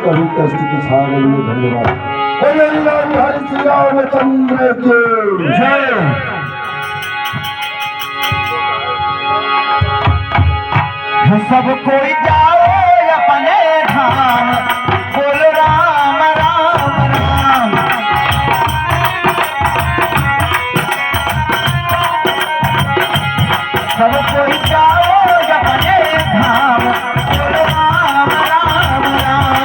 कभी कष्ट की छावल में धन्यवाद। हरि श्री रामचंद्र की जय। सब कोई जाओ अपने धाम, बोल राम राम राम। सब कोई जाओ अपने धाम, बोल राम राम राम।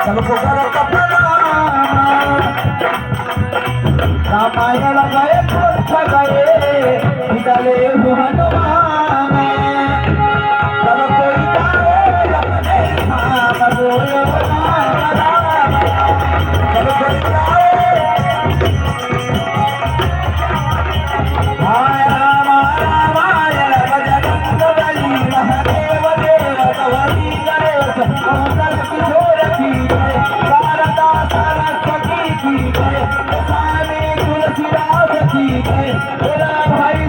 सबको करो रामायण गए गए निकले हनुमान। सब कोई जाओ अपने धाम, बोलो राम राम। सब कोई जाओ रामायण बजरंग बली महादेव देव गौरी गणेश मंगल किशोर की जय। शारदा सरस्वती की जय। स्वामी तुलसीदास की जय। भाई